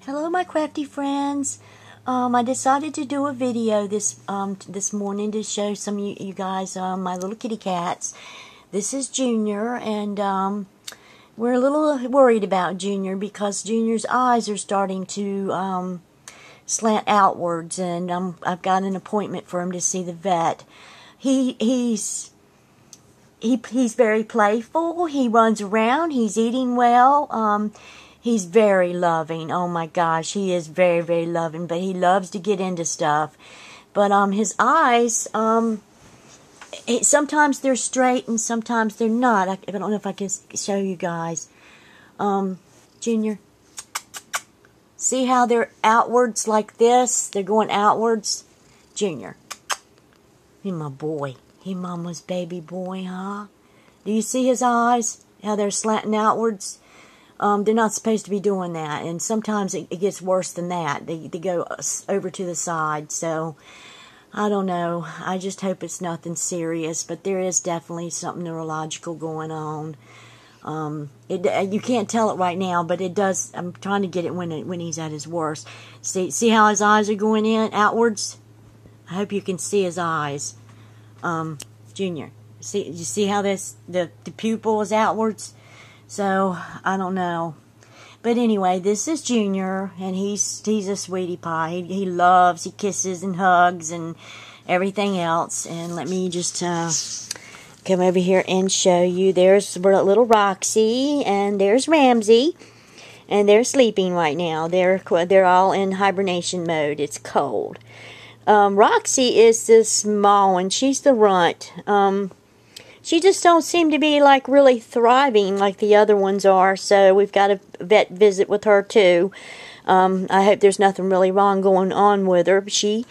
Hello, my crafty friends. I decided to do a video this morning to show some of you guys my little kitty cats. This is Junior, and we're a little worried about Junior because Junior's eyes are starting to slant outwards, and I've got an appointment for him to see the vet. He's very playful. He runs around. He's eating well. He's very loving. Oh my gosh, he is very, very loving, but he loves to get into stuff. But his eyes, sometimes they're straight and sometimes they're not. I don't know if I can show you guys. Junior, see how they're outwards like this? They're going outwards. Junior, he's my boy. He mama's baby boy, huh? Do you see his eyes? How they're slanting outwards? They're not supposed to be doing that, and sometimes it gets worse than that. They go over to the side, so I don't know. I just hope it's nothing serious, but there is definitely something neurological going on. You can't tell it right now, but it does. I'm trying to get it when he's at his worst. See how his eyes are going in outwards? I hope you can see his eyes. Junior, you see how the pupil is outwards? So, I don't know. But anyway, this is Junior, and he's a sweetie pie. He loves, he kisses and hugs and everything else. And let me just come over here and show you. There's little Roxy, and there's Ramsey. And they're sleeping right now. They're all in hibernation mode. It's cold. Roxy is the small one. She's the runt. She just don't seem to be like really thriving like the other ones are, so we've got a vet visit with her too. I hope there's nothing really wrong going on with her. She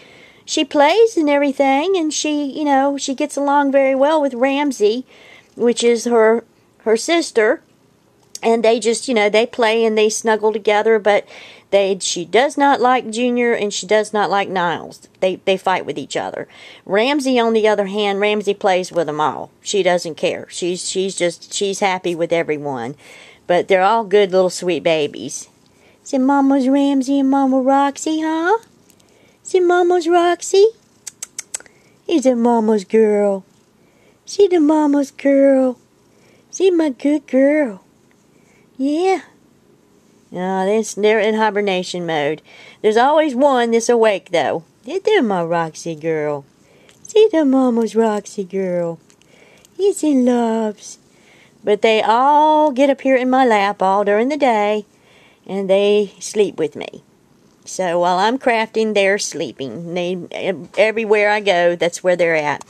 plays and everything, and she gets along very well with Ramsey, which is her sister, and they just they play and they snuggle together, but she does not like Junior, and she does not like Niles. They fight with each other. Ramsey, on the other hand, Ramsey plays with them all. She doesn't care. She's happy with everyone. But they're all good little sweet babies. Is it Mama's Ramsey and Mama Roxy, huh? Is it Mama's Roxy? Is it Mama's girl? She the Mama's girl. She my good girl. Yeah. No, they're in hibernation mode. There's always one that's awake, though. They're my Roxy girl. See the Mama's Roxy girl. He's in loves. But they all get up here in my lap all during the day, and they sleep with me. So while I'm crafting, they're sleeping. Everywhere I go, that's where they're at.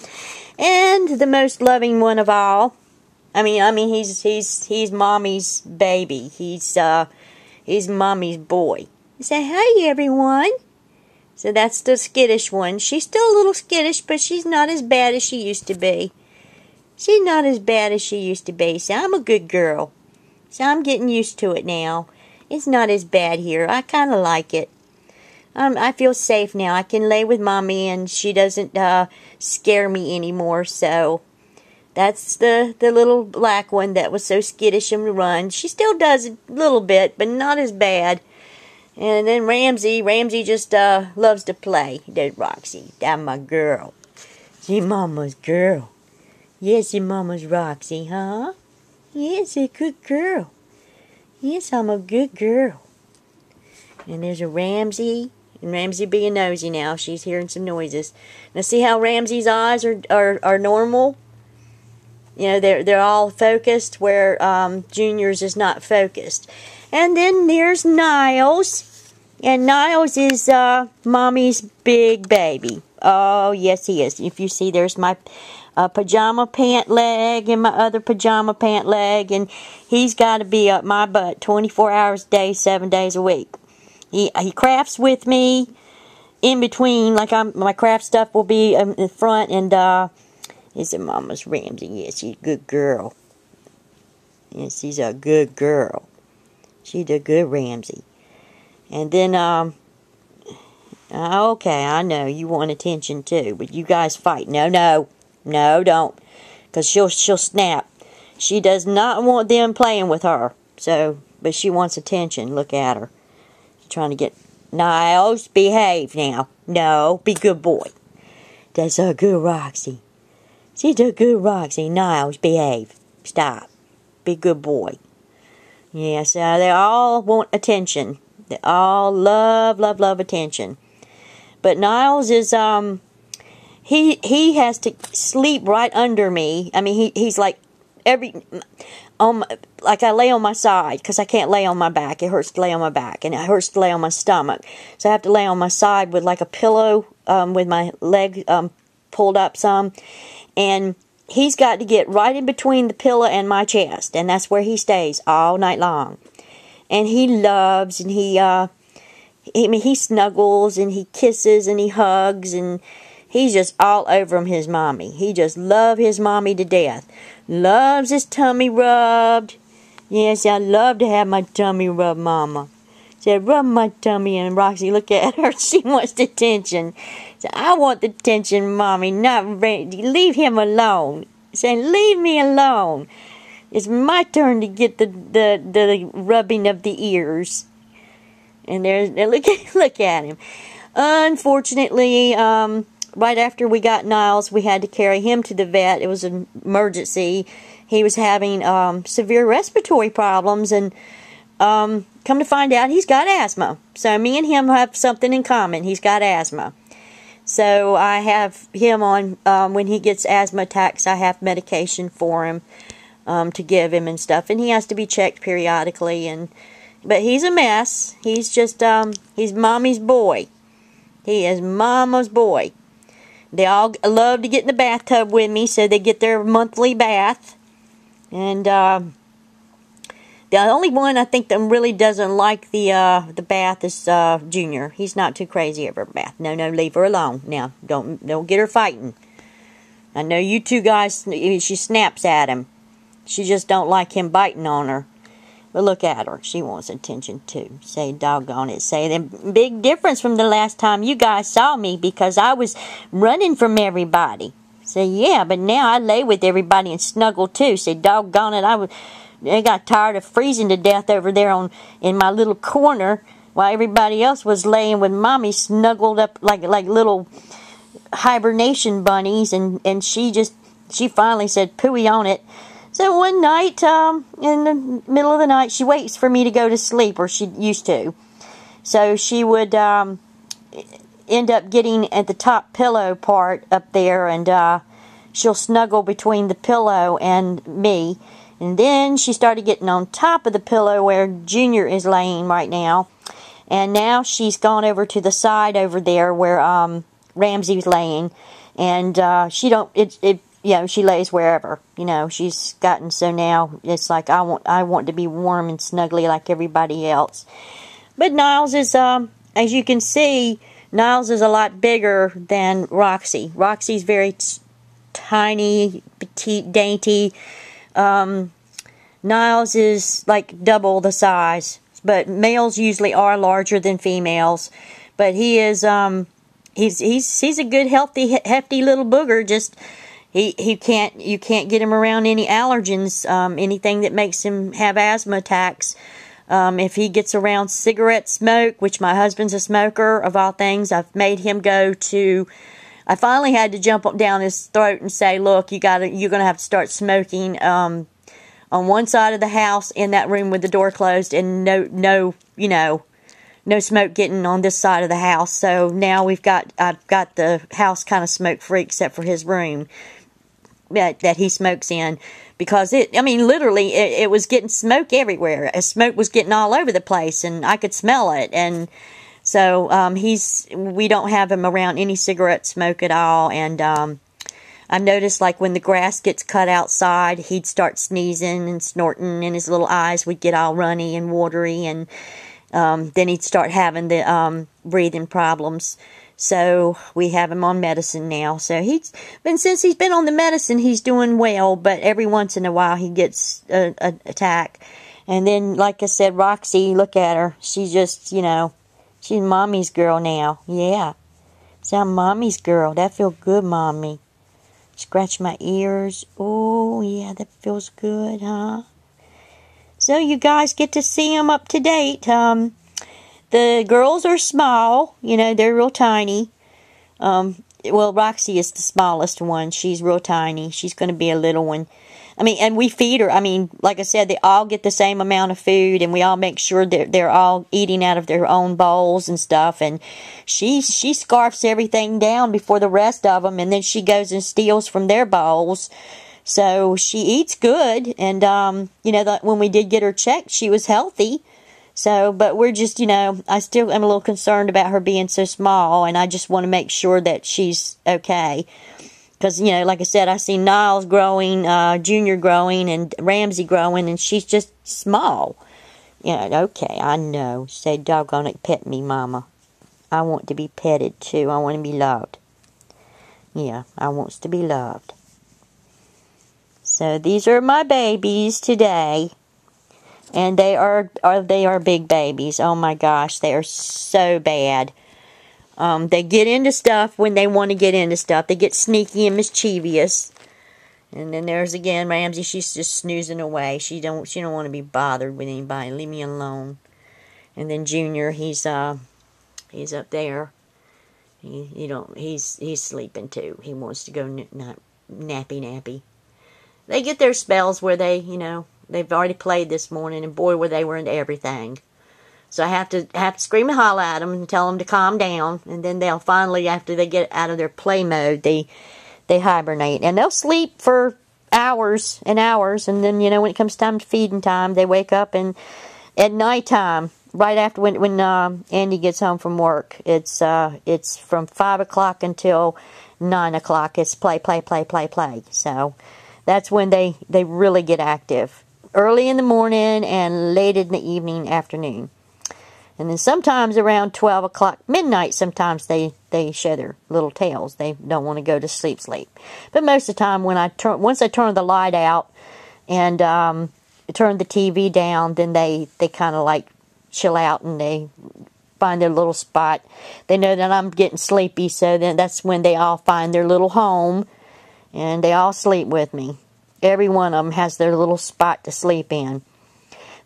And the most loving one of all. I mean, he's Mommy's baby. He's Mommy's boy. Say hi, everyone. So that's the skittish one. She's still a little skittish, but she's not as bad as she used to be. She's not as bad as she used to be. So I'm a good girl. So I'm getting used to it now. It's not as bad here. I kind of like it. I feel safe now. I can lay with Mommy, and she doesn't scare me anymore. So that's the little black one that was so skittish and run. She still does a little bit, but not as bad. And then Ramsey just loves to play. There's Roxy. That's my girl. She Mama's girl. Yes, she Mama's Roxy, huh? Yes, a good girl. Yes, I'm a good girl. And there's a Ramsey. And Ramsey being nosy now. She's hearing some noises. Now see how Ramsey's eyes are normal? They're all focused where Junior's is not focused. And then there's Niles. And Niles is Mommy's big baby. Oh, yes, he is. If you see, there's my pajama pant leg and my other pajama pant leg. And he's got to be up my butt 24 hours a day, 7 days a week. He crafts with me in between. Like my craft stuff will be in front, and is it Mama's Ramsey? Yes, she's a good girl. Yes, she's a good girl. She's a good Ramsey. And then, okay, I know, you want attention too, but you guys fight. No, don't. Because she'll snap. She does not want them playing with her. So, but she wants attention. Look at her. trying to get... Niles, behave now. No, be good boy. That's a good Roxy. She's a good Roxy. Niles, behave. Stop. Be good boy. Yeah, so they all want attention. They all love, love, love attention. But Niles is, he has to sleep right under me. I mean, he's like like I lay on my side because I can't lay on my back. It hurts to lay on my back, and it hurts to lay on my stomach. So I have to lay on my side with like a pillow, with my leg pulled up some, and he's got to get right in between the pillow and my chest, and that's where he stays all night long. And he loves, and he snuggles, and he kisses, and he hugs, and he's just all over his mommy. He just loves his mommy to death. Loves his tummy rubbed. Yes, I love to have my tummy rubbed, Mama. Said, rub my tummy, and Roxy, look at her. She wants the attention. Said, I want the attention, Mommy. Not ready. Leave him alone. Saying, leave me alone. It's my turn to get the rubbing of the ears. And look at him. Unfortunately, right after we got Niles, we had to carry him to the vet. It was an emergency. He was having severe respiratory problems, and come to find out, he's got asthma. So me and him have something in common. He's got asthma. So I have him on, when he gets asthma attacks, I have medication for him to give him and stuff. And he has to be checked periodically. But he's a mess. He's just, he's Mommy's boy. He is Mama's boy. They all love to get in the bathtub with me, so they get their monthly bath. And the only one I think that really doesn't like the bath is Junior. He's not too crazy over a bath. No, leave her alone. Now, don't get her fighting. I know you two guys, she snaps at him. She just don't like him biting on her. But look at her. She wants attention too. Say, doggone it. Say, the big difference from the last time you guys saw me because I was running from everybody. Say, yeah, but now I lay with everybody and snuggle too. Say, doggone it. I got tired of freezing to death over there in my little corner while everybody else was laying with Mommy snuggled up like little hibernation bunnies. And she finally said, pooey on it. So one night, in the middle of the night, she waits for me to go to sleep, or she used to. So she would end up getting at the top pillow part up there, and she'll snuggle between the pillow and me. And then she started getting on top of the pillow where Junior is laying right now. And now she's gone over to the side over there where Ramsey's laying. And she lays wherever. She's gotten so now it's like I want to be warm and snuggly like everybody else. But Niles is, as you can see, Niles is a lot bigger than Roxy. Roxy's very tiny, petite, dainty. Niles is like double the size. But males usually are larger than females. But he is, he's a good, healthy, hefty little booger. Just you can't get him around any allergens, anything that makes him have asthma attacks. If he gets around cigarette smoke, which my husband's a smoker of all things, I've made him go to. I finally had to jump up down his throat and say, "Look, you're gonna have to start smoking on one side of the house in that room with the door closed, and no smoke getting on this side of the house." So now I've got the house kind of smoke free except for his room that he smokes in, because literally it was getting smoke everywhere. Smoke was getting all over the place, and I could smell it. And so we don't have him around any cigarette smoke at all. And I've noticed, like, when the grass gets cut outside, he'd start sneezing and snorting, and his little eyes would get all runny and watery, and then he'd start having the breathing problems. So we have him on medicine now. So since he's been on the medicine, he's doing well. But every once in a while, he gets an attack. And then, like I said, Roxy, look at her. She's just, she's Mommy's girl now. Yeah. So I'm Mommy's girl. That feels good, Mommy. Scratch my ears. Oh, yeah, that feels good, huh? So you guys get to see him up to date. The girls are small. You know, they're real tiny. Well, Roxy is the smallest one. She's real tiny. She's going to be a little one. I mean, and we feed her. I mean, like I said, they all get the same amount of food, and we all make sure that they're all eating out of their own bowls and stuff. And she scarfs everything down before the rest of them, and then she goes and steals from their bowls. So she eats good, and you know, when we did get her checked, she was healthy. So, but we're just, you know, I still am a little concerned about her being so small, and I just want to make sure that she's okay. Because, you know, like I said, I see Niles growing, Junior growing, and Ramsey growing, and she's just small. You know, okay, I know. Say, doggone it, pet me, Mama. I want to be petted, too. I want to be loved. Yeah, I wants to be loved. So, these are my babies today. And they are big babies. Oh, my gosh, they are so bad. They get into stuff when they want to get into stuff. They get sneaky and mischievous. And then there's again Ramsey. She's just snoozing away. She don't want to be bothered with anybody. Leave me alone. And then Junior, he's up there. He's sleeping too. He wants to go nappy. They get their spells where they, you know, they've already played this morning, and boy, were they into everything. So I have to scream and holler at them and tell them to calm down. And then they'll finally, after they get out of their play mode, they hibernate. And they'll sleep for hours and hours. And then, you know, when it comes time to feeding time, they wake up. And at nighttime, right after when Andy gets home from work, it's from 5 o'clock until 9 o'clock. It's play. So that's when they really get active. Early in the morning and late in the evening, afternoon. And then sometimes around 12 o'clock, midnight, sometimes they show their little tails. They don't want to go to sleep. But most of the time, once I turn the light out and turn the TV down, then they kind of like chill out and they find their little spot. They know that I'm getting sleepy, so then that's when they all find their little home, and they all sleep with me. Every one of them has their little spot to sleep in.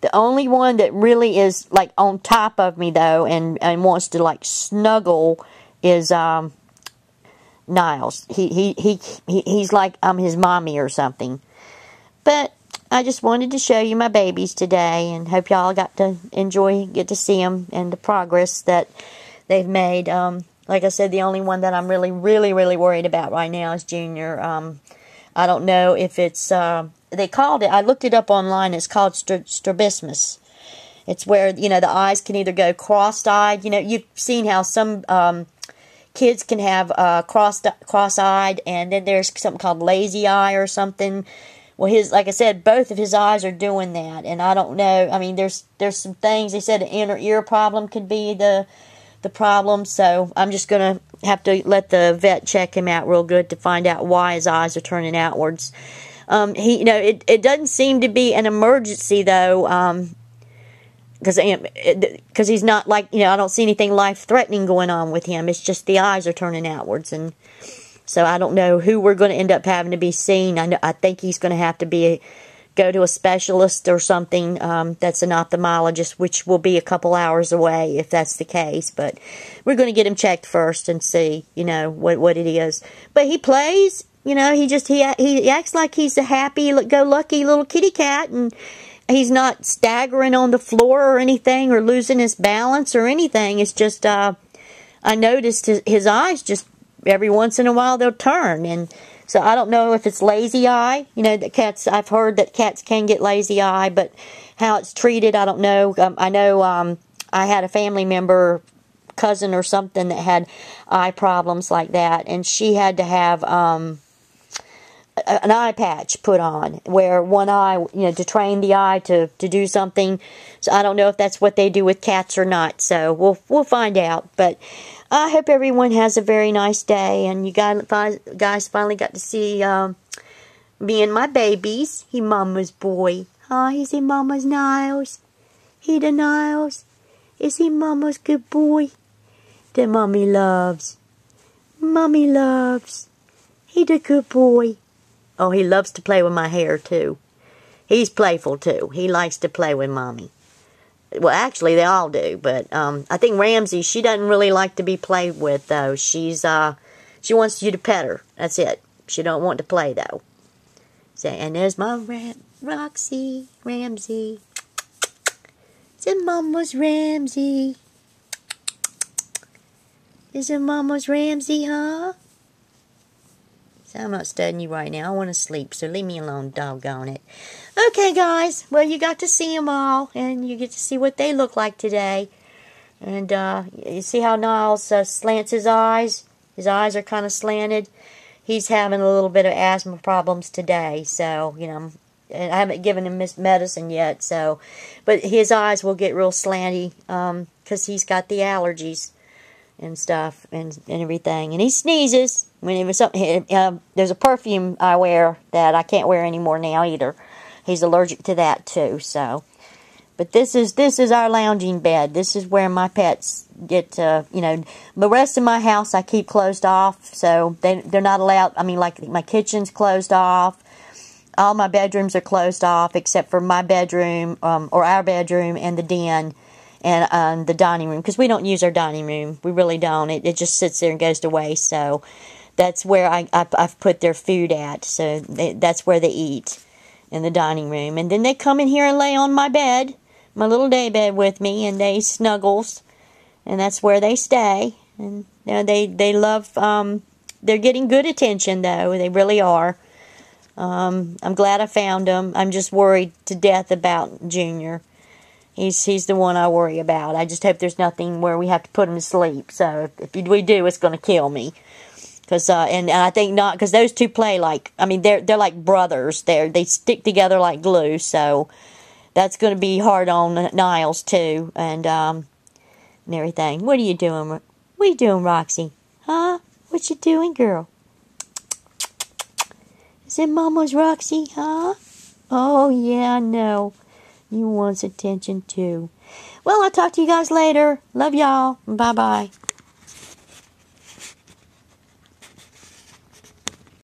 The only one that really is like on top of me though and wants to like snuggle is Niles. He's like I'm his mommy or something. But I just wanted to show you my babies today, and hope y'all got to get to see them and the progress that they've made. Like I said, the only one that I'm really worried about right now is Junior. I don't know if it's they called it, I looked it up online, it's called Stribismus. It's where, you know, the eyes can either go cross-eyed. You know, you've seen how some kids can have cross-eyed, and then there's something called lazy eye or something. Well, like I said, both of his eyes are doing that, and I don't know. I mean, there's some things. They said an inner ear problem could be the problem, so I'm just going to have to let the vet check him out real good to find out why his eyes are turning outwards. You know, it doesn't seem to be an emergency, though, because he's not like, you know, I don't see anything life-threatening going on with him. It's just the eyes are turning outwards, and so I don't know who we're going to end up having to be seen. I think he's going to have to go to a specialist or something that's an ophthalmologist, which will be a couple hours away if that's the case. But we're going to get him checked first and see, you know, what it is. But he plays, you know, he acts like he's a happy-go-lucky little kitty cat, and he's not staggering on the floor or anything or losing his balance or anything. It's just I noticed his eyes just every once in a while they'll turn, and so I don't know if it's lazy eye. You know, I've heard that cats can get lazy eye, but how it's treated, I don't know. I know I had a family member, cousin or something, that had eye problems like that, and she had to have an eye patch put on where one eye, you know, to train the eye to do something. So I don't know if that's what they do with cats or not. So we'll find out. But I hope everyone has a very nice day, and you guys finally got to see me and my babies. He Mama's boy. He's in Mama's Niles. He the Niles. Is he Mama's good boy that Mommy loves? Mommy loves. He the good boy. Oh, he loves to play with my hair, too. He's playful, too. He likes to play with Mommy. well, actually, they all do. But I think Ramsey, she doesn't really like to be played with, though. She wants you to pet her. That's it. She don't want to play, though. So, and there's my Roxy, Ramsey. It's Mama's Ramsey. Is it Mama's Ramsey, huh? So I'm not studying you right now. I want to sleep, so leave me alone, doggone it. Okay, guys. Well, you got to see them all, and you get to see what they look like today. And you see how Niles slants his eyes? His eyes are kind of slanted. He's having a little bit of asthma problems today, so, you know, and I haven't given him his medicine yet, so, but his eyes will get real slanty, because he's got the allergies and stuff, and everything, and he sneezes. When it was something, there's a perfume I wear that I can't wear anymore now either. He's allergic to that too, so. But this is our lounging bed. This is where my pets get, you know, the rest of my house I keep closed off, so they're not allowed. I mean, like my kitchen's closed off. All my bedrooms are closed off except for my bedroom, or our bedroom, and the den, and the dining room, because we don't use our dining room. We really don't. It just sits there and goes to waste. So that's where I've put their food at. So that's where they eat, in the dining room. And then they come in here and lay on my bed, my little day bed with me, and they snuggles, and that's where they stay. And you know, they love. They're getting good attention, though. They really are. I'm glad I found them. I'm just worried to death about Junior. He's the one I worry about. I just hope there's nothing where we have to put him to sleep. So if we do, it's going to kill me. Cause and I think not, because those two play like, I mean, they're like brothers. They stick together like glue. So that's going to be hard on Niles too, and everything. What are you doing? What are you doing, Roxy? Huh? What you doing, girl? Is it Mama's Roxy? Huh? Oh yeah, I know. You wants attention too. Well, I'll talk to you guys later. Love y'all. Bye-bye.